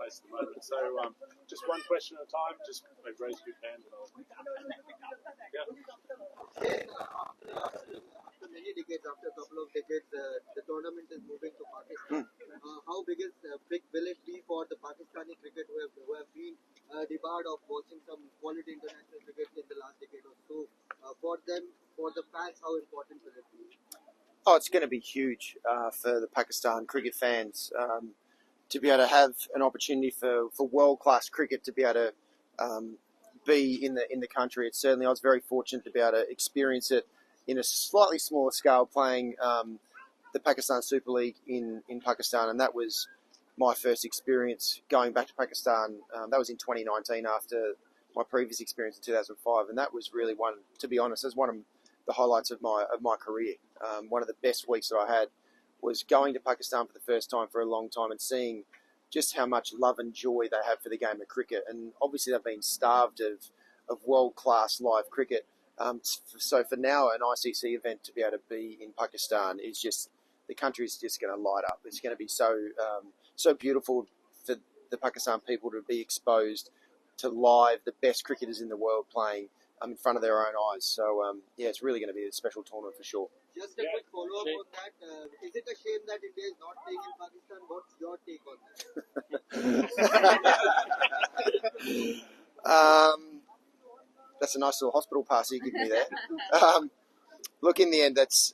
place at the moment. So just one question at a time. Just raise your hand. After many decades, after a couple of decades, the tournament is moving to Pakistan. How big will it be for the Pakistani cricket who have been debarred of watching some quality international cricket in the last decade or so? For them, for the fans, how important will it be? Oh, it's going to be huge for the Pakistan cricket fans to be able to have an opportunity for world-class cricket to be able to be in the country. It's certainly, I was very fortunate to be able to experience it in a slightly smaller scale, playing the Pakistan Super League in Pakistan, and that was my first experience going back to Pakistan. That was in 2019 after my previous experience in 2005, and that was really to be honest, one of the highlights of my career. One of the best weeks that I had was going to Pakistan for the first time for a long time and seeing just how much love and joy they have for the game of cricket. And obviously they've been starved of world-class live cricket. So for now, an ICC event to be able to be in Pakistan is just, the country is just going to light up. It's going to be so beautiful for the Pakistan people to be exposed to live the best cricketers in the world playing in front of their own eyes. So yeah, it's really going to be a special tournament for sure. Just a quick follow-up on that. Is it a shame that India is not playing in Pakistan? What's your take on that? That's a nice little hospital pass you give me there. Look, in the end, it's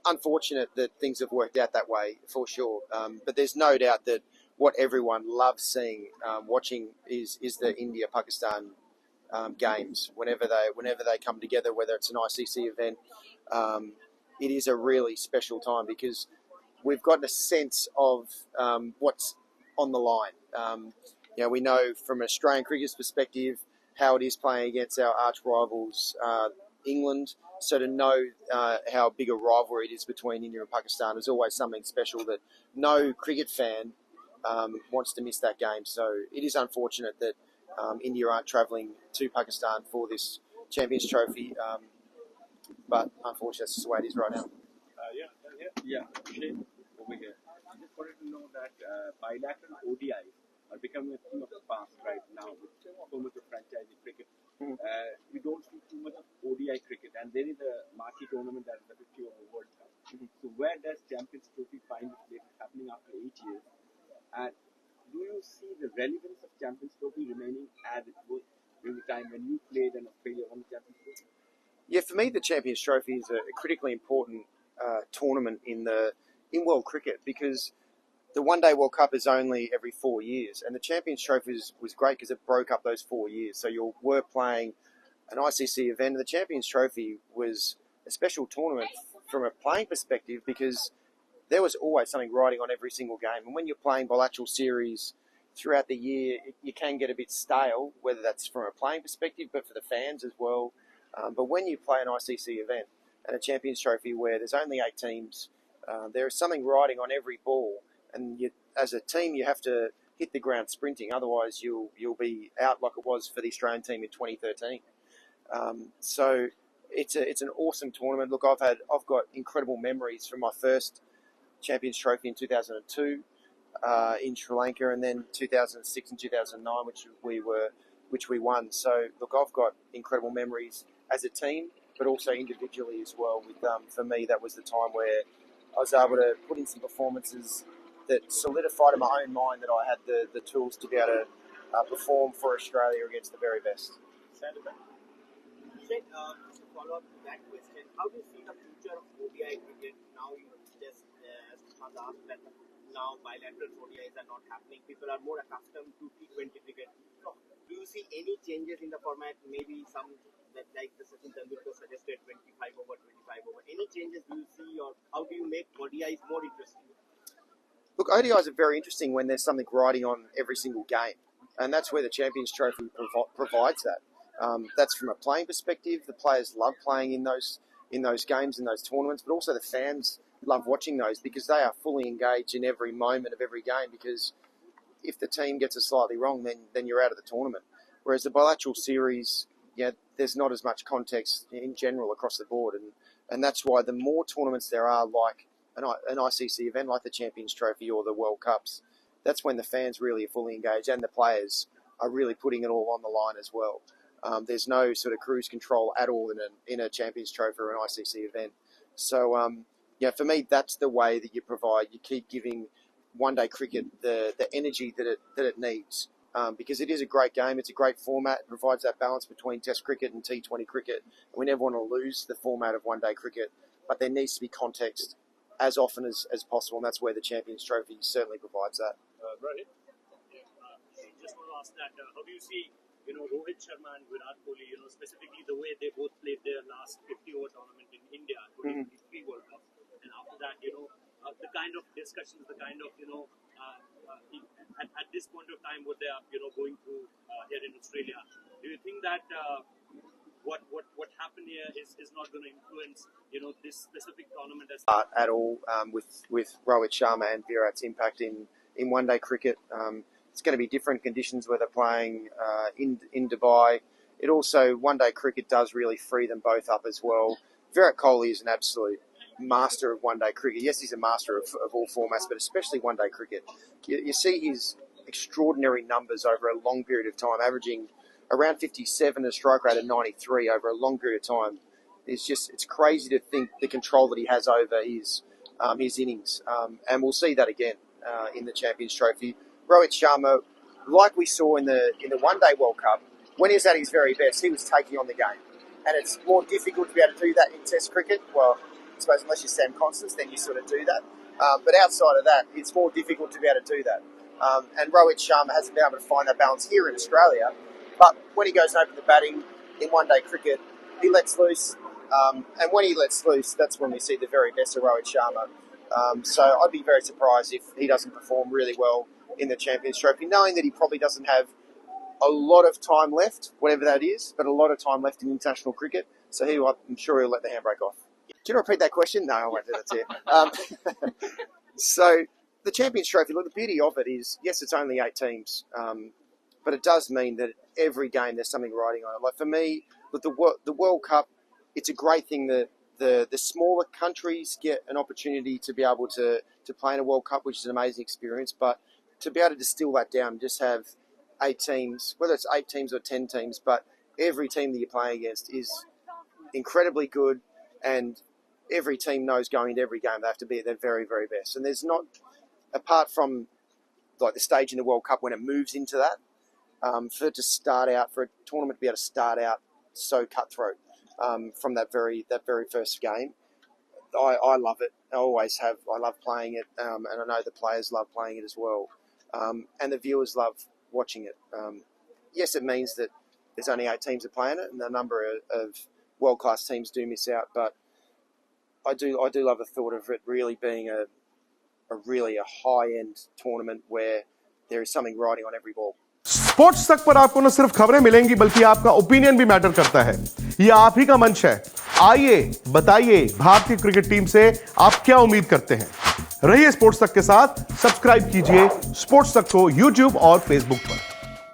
unfortunate that things have worked out that way, for sure. But there's no doubt that what everyone loves seeing, watching, is the India-Pakistan games. Whenever they come together, whether it's an ICC event, it is a really special time because we've gotten a sense of what's on the line. We know from an Australian cricket's perspective how it is playing against our arch rivals, England. So to know how big a rivalry it is between India and Pakistan is always something special that no cricket fan wants to miss that game. So it is unfortunate that India aren't travelling to Pakistan for this Champions Trophy, but unfortunately that's just the way it is right now. Yeah, Shane, over here. I just wanted to know that bilateral ODIs are becoming a thing of the past right now with so much of franchisee cricket. We don't see too much of ODI cricket, and there is a marquee tournament that is the 50 over World Cup. So where does Champions Trophy find its place? It's happening after 8 years. And do you see the relevance of Champions Trophy remaining as it was during the time when you played and Australia won the Champions Trophy? Yeah, for me the Champions Trophy is a critically important tournament in world cricket because the One-Day World Cup is only every 4 years, and the Champions Trophy was great because it broke up those 4 years. So you were playing an ICC event, and the Champions Trophy was a special tournament from a playing perspective because there was always something riding on every single game. And when you're playing bilateral series throughout the year, you can get a bit stale, whether that's from a playing perspective, but for the fans as well. But when you play an ICC event and a Champions Trophy where there's only 8 teams, there is something riding on every ball. And as a team, you have to hit the ground sprinting. Otherwise, you'll be out like it was for the Australian team in 2013. So it's an awesome tournament. Look, I've got incredible memories from my first Champions Trophy in 2002 in Sri Lanka, and then 2006 and 2009, which we won. So look, I've got incredible memories as a team, but also individually as well. With for me, that was the time where I was able to put in some performances that solidified in my own mind that I had the tools to be able to perform for Australia against the very best. Shane, to follow up to that question, how do you see the future of ODI cricket now? You just asked that now bilateral ODIs are not happening. People are more accustomed to T20 cricket. Do you see any changes in the format? Maybe some that, like the Sachin Tendulkar suggested, 25 over, 25 over. Any changes do you see, or how do you make ODIs more interesting? Look, ODIs are very interesting when there's something riding on every single game, and that's where the Champions Trophy provides that. That's from a playing perspective. The players love playing in those games, in those tournaments, but also the fans love watching those because they are fully engaged in every moment of every game. Because if the team gets it slightly wrong, then you're out of the tournament. Whereas the bilateral series, there's not as much context in general across the board, and that's why the more tournaments there are, like an ICC event like the Champions Trophy or the World Cups, that's when the fans really are fully engaged and the players are really putting it all on the line as well. There's no sort of cruise control at all in a Champions Trophy or an ICC event. So, for me, that's the way that you provide. You keep giving one-day cricket the energy that it needs, because it is a great game. It's a great format. It provides that balance between Test cricket and T20 cricket. We never want to lose the format of one-day cricket, but there needs to be context as often as possible, and that's where the Champions Trophy certainly provides that. Rohit? Just want to ask that, how do you see, Rohit Sharma and Virat Kohli, specifically the way they both played their last 50-over tournament in India, 2023 World Cup, and after that, the kind of discussions, the kind of, at this point of time, what they are, going through here in Australia. Do you think that what happened here is not going to influence, this specific tournament at all with Rohit Sharma and Virat's impact in one-day cricket? It's going to be different conditions where they're playing in Dubai. It also, one-day cricket does really free them both up as well. Virat Kohli is an absolute master of one-day cricket. Yes, he's a master of all formats, but especially one-day cricket. You see his extraordinary numbers over a long period of time, averaging around 57, a strike rate of 93 over a long period of time. It's crazy to think the control that he has over his innings, and we'll see that again in the Champions Trophy. Rohit Sharma, like we saw in the One-Day World Cup, when he was at his very best, he was taking on the game. And it's more difficult to be able to do that in Test cricket. Well, I suppose unless you're Sam Constance, then you sort of do that. But outside of that, it's more difficult to be able to do that. And Rohit Sharma hasn't been able to find that balance here in Australia. But when he goes over the batting in one-day cricket, he lets loose. And when he lets loose, that's when we see the very best of Rohit Sharma. So I'd be very surprised if he doesn't perform really well in the Champions Trophy, knowing that he probably doesn't have a lot of time left, whatever that is, but a lot of time left in international cricket. So I'm sure he'll let the handbrake off. Do you want to repeat that question? No, I won't do that to you. So the Champions Trophy, look, the beauty of it is, yes, it's only 8 teams, but it does mean that every game there's something riding on it. Like for me, with the World Cup, it's a great thing that the smaller countries get an opportunity to be able to play in a World Cup, which is an amazing experience. But to be able to distill that down and just have 8 teams, whether it's 8 teams or 10 teams, but every team that you're playing against is incredibly good, and every team knows going into every game they have to be at their very, very best. And there's not, apart from like the stage in the World Cup when it moves into that, for a tournament to be able to start out so cutthroat from that very first game, I love it. I always have. I love playing it, and I know the players love playing it as well, and the viewers love watching it. Yes, it means that there's only 8 teams that play in it, and a number of world-class teams do miss out. But I do love the thought of it really being a high-end tournament where there is something riding on every ball. Sports तक पर आपको न सिर्फ खबरें मिलेंगी बल्कि आपका opinion भी मैटर करता है। ये आप ही का मंच है। आइए बताइए भारतीय क्रिकेट टीम से आप क्या उम्मीद करते हैं। रहिए स्पोर्ट्स तक के साथ, सब्सक्राइब कीजिए स्पोर्ट्स तक को YouTube और Facebook पर।